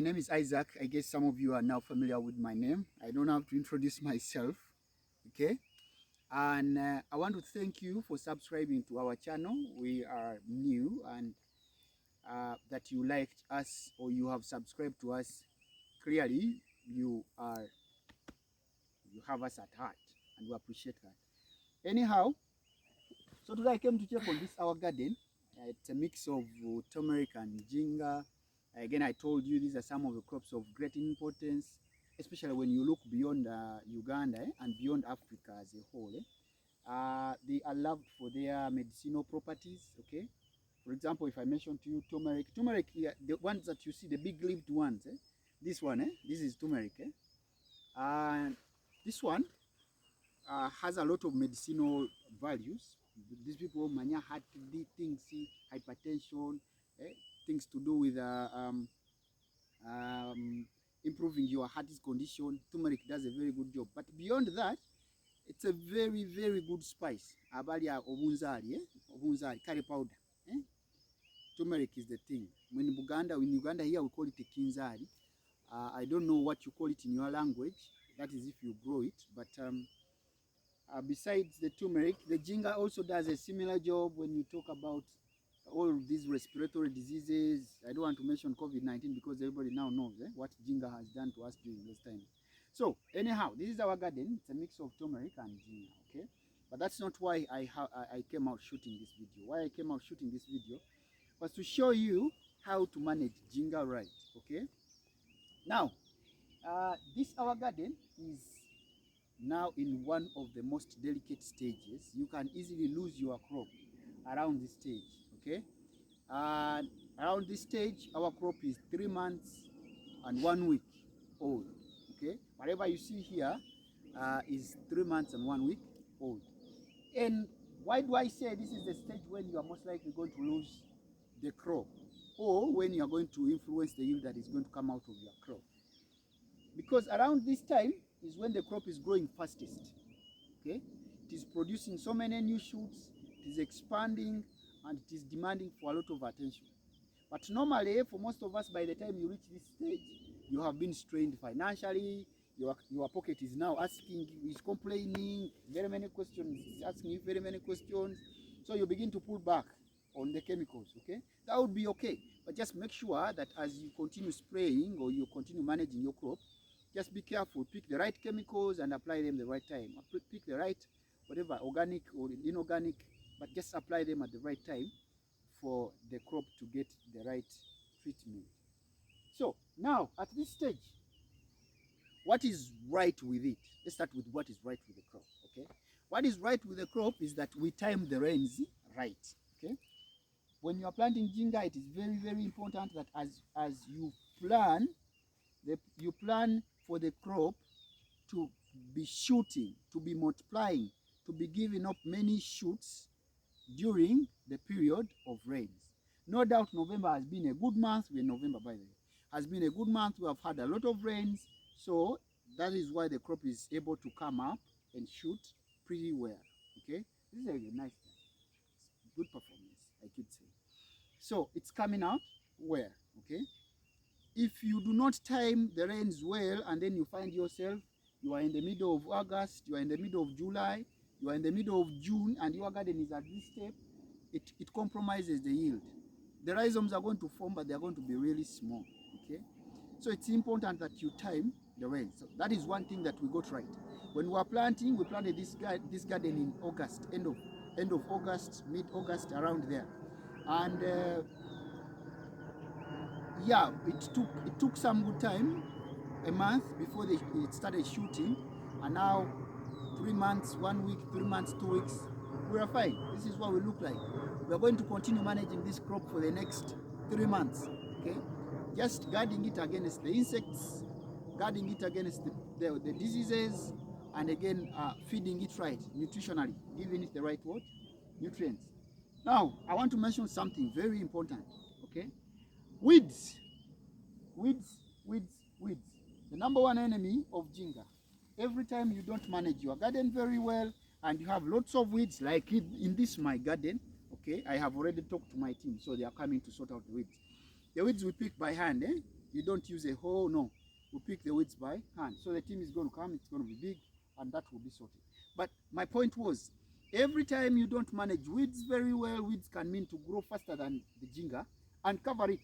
My name is Isaac. I guess some of you are now familiar with my name. I don't have to introduce myself, okay? And I want to thank you for subscribing to our channel. We are new, and that you liked us or you have subscribed to us. Clearly, you have us at heart, and we appreciate that. Anyhow, so today I came to check on this our garden. It's a mix of turmeric and ginger. Again, I told you these are some of the crops of great importance, especially when you look beyond Uganda and beyond Africa as a whole. They are loved for their medicinal properties. Okay, for example, if I mention to you turmeric here, the ones that you see, the big-leaved ones. This one, this is turmeric. And this one has a lot of medicinal values. These people mania heart things, hypertension, things to do with improving your heart's condition. Turmeric does a very good job. But beyond that, it's a very, very good spice. Abalia obunzali, curry powder. Turmeric is the thing. In Uganda here we call it kinzari. I don't know what you call it in your language. That is if you grow it. But besides the turmeric, the ginger also does a similar job when you talk about all these respiratory diseases. I don't want to mention COVID-19 because everybody now knows what ginger has done to us during those times. So anyhow, this is our garden. It's a mix of turmeric and ginger, okay? But that's not why I came out shooting this video. Why I came out shooting this video was to show you how to manage ginger right, okay? Now, this our garden is now in one of the most delicate stages. You can easily lose your crop around this stage, okay? And around this stage, our crop is 3 months and 1 week old, okay? Whatever you see here is 3 months and 1 week old. And why do I say this is the stage when you are most likely going to lose the crop, or when you are going to influence the yield that is going to come out of your crop? Because around this time is when the crop is growing fastest, okay? It is producing so many new shoots, it is expanding, and it is demanding for a lot of attention. But normally, for most of us, by the time you reach this stage, you have been strained financially, your pocket is now asking, is complaining, very many questions, is asking you very many questions, so you begin to pull back on the chemicals, okay? That would be okay, but just make sure that as you continue spraying or you continue managing your crop, just be careful, pick the right chemicals and apply them the right time. Pick the right, whatever, organic or inorganic, but just apply them at the right time for the crop to get the right treatment. So now at this stage, what is right with it? Let's start with what is right with the crop, okay? What is right with the crop is that we time the rains right, okay? When you are planting ginger, it is very, very important that as you plan, you plan for the crop to be shooting, to be multiplying, to be giving up many shoots during the period of rains. No doubt November has been a good month. We're in November, by the way. Has been a good month. We have had a lot of rains. So that is why the crop is able to come up and shoot pretty well. Okay? This is a nice thing. It's good performance, I could say. So it's coming out well. Okay? If you do not time the rains well, and then you find yourself, you are in the middle of August, you are in the middle of July, you are in the middle of June, and your garden is at this step, it compromises the yield. The rhizomes are going to form, but they are going to be really small, okay? So it's important that you time the rain. So that is one thing that we got right. When we were planting, we planted this garden in August, end of August, mid-August, around there. And yeah, it took some good time, a month before it started shooting, and now 3 months, 1 week, 3 months, 2 weeks, we are fine. This is what we look like. We are going to continue managing this crop for the next 3 months, okay? Just guarding it against the insects, guarding it against the diseases, and again, feeding it right, nutritionally, giving it the right what? Nutrients. Now, I want to mention something very important, okay? Weeds. The number one enemy of ginger. Every time you don't manage your garden very well and you have lots of weeds, like in this my garden, okay, I have already talked to my team, so they are coming to sort out the weeds. The weeds we pick by hand, You don't use a hoe, no. We pick the weeds by hand. So the team is going to come, it's going to be big, and that will be sorted. But my point was, every time you don't manage weeds very well, weeds can mean to grow faster than the jinga and cover it.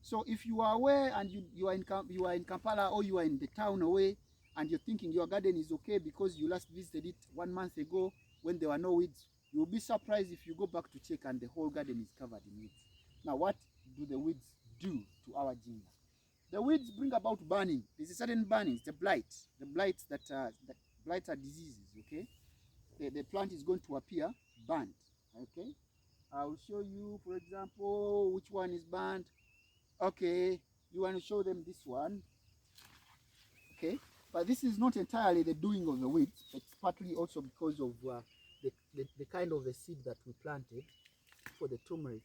So if you are aware and you are in Kampala, or you are in the town away, and you're thinking your garden is okay because you last visited it 1 month ago when there were no weeds, you'll be surprised if you go back to check and the whole garden is covered in weeds. Now, what do the weeds do to our jinga? The weeds bring about burning. There's a certain burning. It's a blight. The blights that blights are diseases. Okay, the plant is going to appear burnt. Okay, I'll show you, for example, which one is burnt. Okay, you want to show them this one. Okay, but this is not entirely the doing of the weeds. It's partly also because of the kind of the seed that we planted for the turmeric.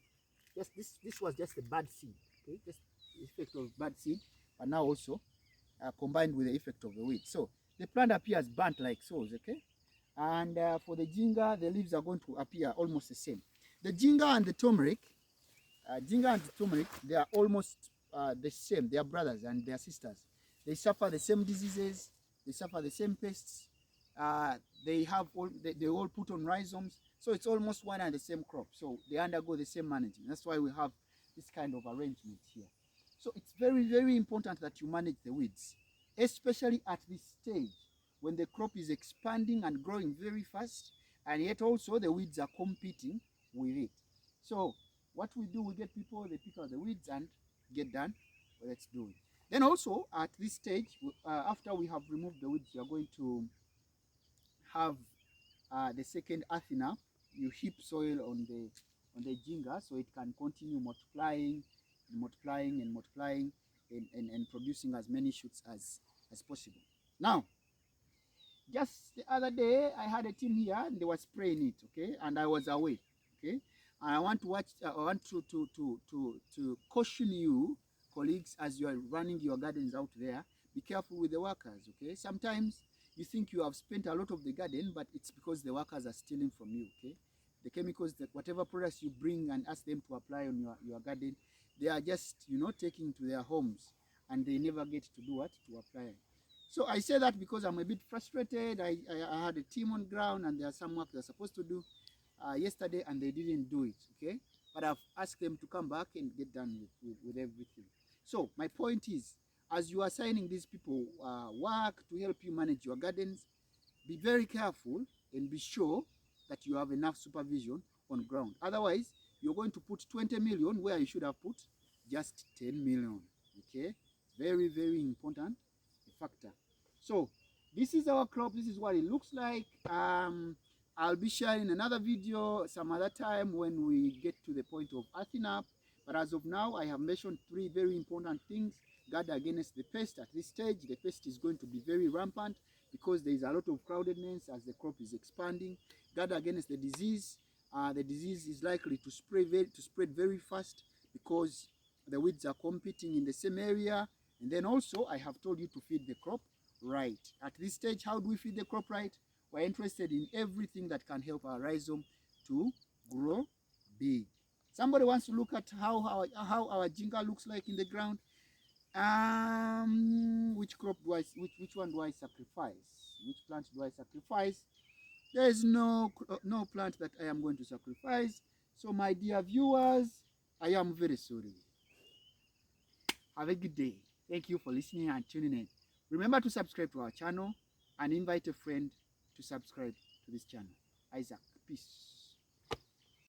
Just this was just a bad seed. Okay, just the effect of bad seed, but now also combined with the effect of the weed. So the plant appears burnt like so. Okay, and for the jinga, the leaves are going to appear almost the same. The jinga and the turmeric, they are almost the same. They are brothers and they are sisters. They suffer the same diseases. They suffer the same pests. They all put on rhizomes. So it's almost one and the same crop. So they undergo the same management. That's why we have this kind of arrangement here. So it's very, very important that you manage the weeds, especially at this stage when the crop is expanding and growing very fast, and yet also the weeds are competing with it. So what we do, we get people, they pick out the weeds and get done what it's doing. Then also at this stage, after we have removed the weeds, we are going to have the second earthing up. You heap soil on the jinga so it can continue multiplying and multiplying and multiplying and producing as many shoots as possible. Now, just the other day, I had a team here and they were spraying it, okay, and I was away, okay. And I want to caution you, colleagues, as you are running your gardens out there. Be careful with the workers, okay. Sometimes you think you have spent a lot of the garden, but it's because the workers are stealing from you, okay. The chemicals, that whatever products you bring and ask them to apply on your garden, they are just, you know, taking to their homes and they never get to do what? To apply. So I say that because I'm a bit frustrated. I had a team on ground and there are some work they're supposed to do yesterday and they didn't do it, okay? But I've asked them to come back and get done with everything. So my point is, as you are assigning these people work to help you manage your gardens, be very careful and be sure that you have enough supervision on ground. Otherwise, you're going to put 20 million where you should have put just 10 million, okay? Very, very important factor. So this is our crop. This is what it looks like. I'll be sharing another video some other time when we get to the point of earthing up. But as of now, I have mentioned 3 very important things. Guard against the pest. At this stage, the pest is going to be very rampant because there is a lot of crowdedness as the crop is expanding. Guard against the disease. The disease is likely to spread very fast because the weeds are competing in the same area. And then also, I have told you to feed the crop right. At this stage, how do we feed the crop right? We're interested in everything that can help our rhizome to grow big. Somebody wants to look at how our jinga looks like in the ground. Which crop do which one do I sacrifice? Which plant do I sacrifice? There is no plant that I am going to sacrifice. So my dear viewers, I am very sorry. Have a good day. Thank you for listening and tuning in. Remember to subscribe to our channel and invite a friend to subscribe to this channel. Isaac, peace.